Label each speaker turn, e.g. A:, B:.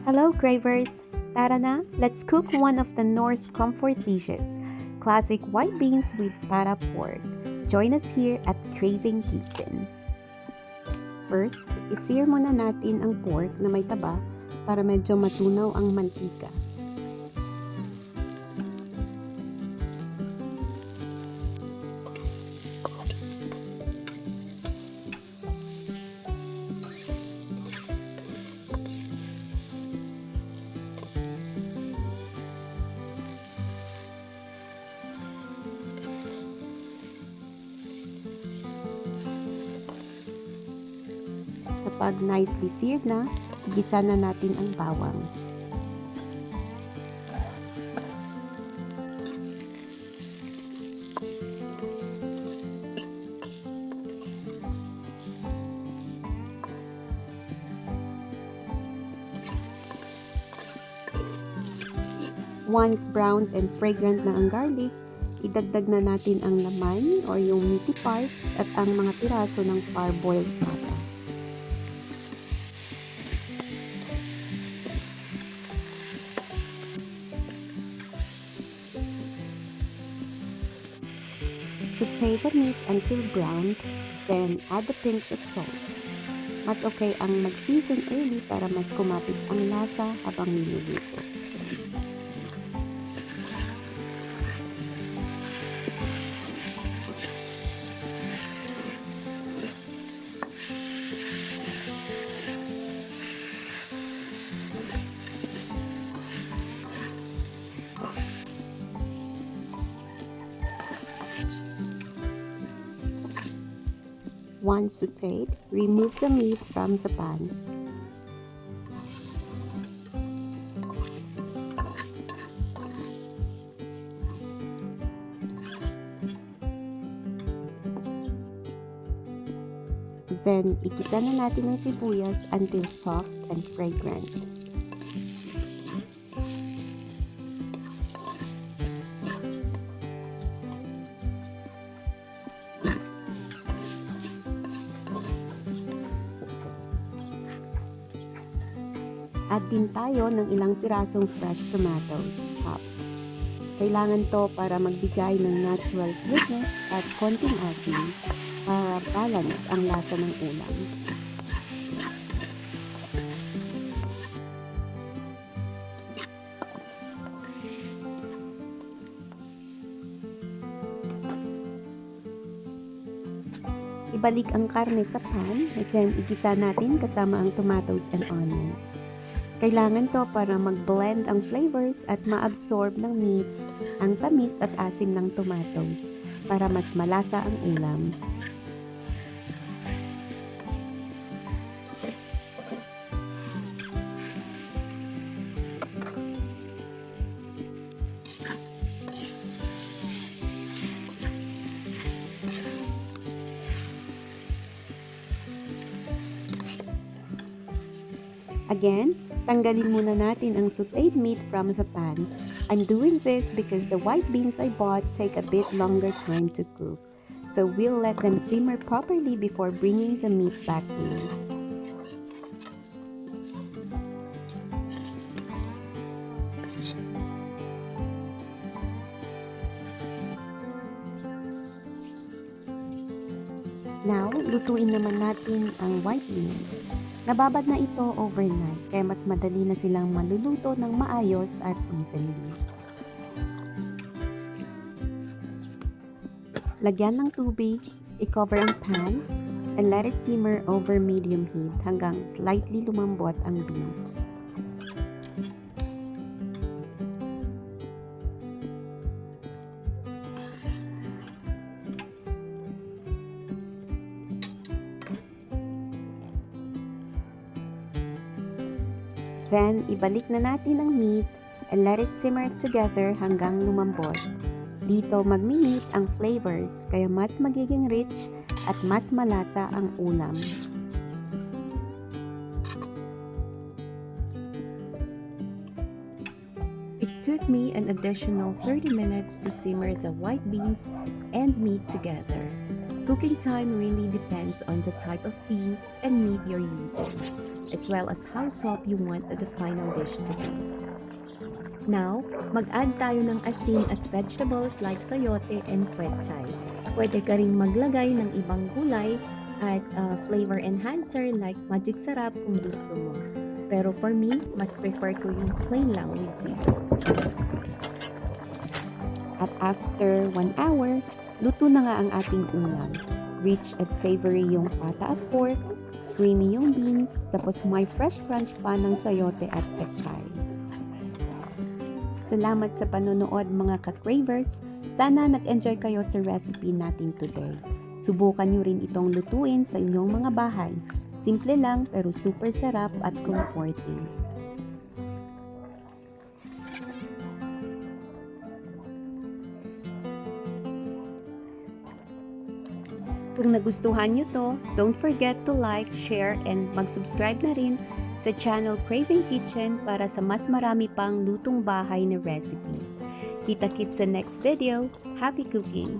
A: Hello, cravers! Tara na, let's cook one of the North's comfort dishes, classic white beans with para pork. Join us here at Craving Kitchen. First, i-sear muna natin ang pork na may taba para medyo matunaw ang mantika. Kapag nicely seared na, igisa na natin ang bawang. Once browned and fragrant na ang garlic, idagdag na natin ang laman or yung meaty parts at ang mga piraso ng parboiled pata. Saute the meat until browned, then add a pinch of salt. Mas okay ang mag-season early para mas kumapit ang lasa habang niluluto. Once sauteed, remove the meat from the pan. Then, igisa na natin ang sibuyas until soft and fragrant. Add din tayo ng ilang pirasong fresh tomatoes, chopped. Kailangan to para magbigay ng natural sweetness at konting asin para balance ang lasa ng ulam. Ibalik ang karne sa pan, then igisa natin kasama ang tomatoes and onions. Kailangan to para mag-blend ang flavors at ma-absorb ng meat ang tamis at asim ng tomatoes para mas malasa ang ulam. Again, tanggalin muna natin ang sauteed meat from the pan. I'm doing this because the white beans I bought take a bit longer time to cook. So we'll let them simmer properly before bringing the meat back in. Now, lutuin naman natin ang white beans. Nababad na ito overnight, kaya mas madali na silang maluluto ng maayos at evenly. Lagyan ng tubig, i-cover ang pan, and let it simmer over medium heat hanggang slightly lumambot ang beans. Then, ibalik na natin ang meat and let it simmer together hanggang lumambot. Dito magmi-meet ang flavors kaya mas magiging rich at mas malasa ang ulam. It took me an additional 30 minutes to simmer the white beans and meat together. Cooking time really depends on the type of beans and meat you're using. as well as how soft you want the final dish to be. Now, mag-add tayo ng asin at vegetables like sayote and pechay. Pwede ka ring maglagay ng ibang gulay at flavor enhancer like magic sarap kung gusto mo. Pero for me, mas prefer ko yung plain lang with sea salt. At after 1 hour, luto na nga ang ating ulam. Rich at savory yung pata at pork, creamy yung beans, tapos may fresh crunch pa ng sayote at pechay. Salamat sa panonood mga ka-cravers. Sana nag-enjoy kayo sa recipe natin today. Subukan nyo rin itong lutuin sa inyong mga bahay. Simple lang pero super sarap at comforting. Kung nagustuhan nyo to, don't forget to like, share, and mag-subscribe na rin sa channel Craving Kitchen para sa mas marami pang lutong bahay na recipes. Kita-kits sa next video. Happy cooking!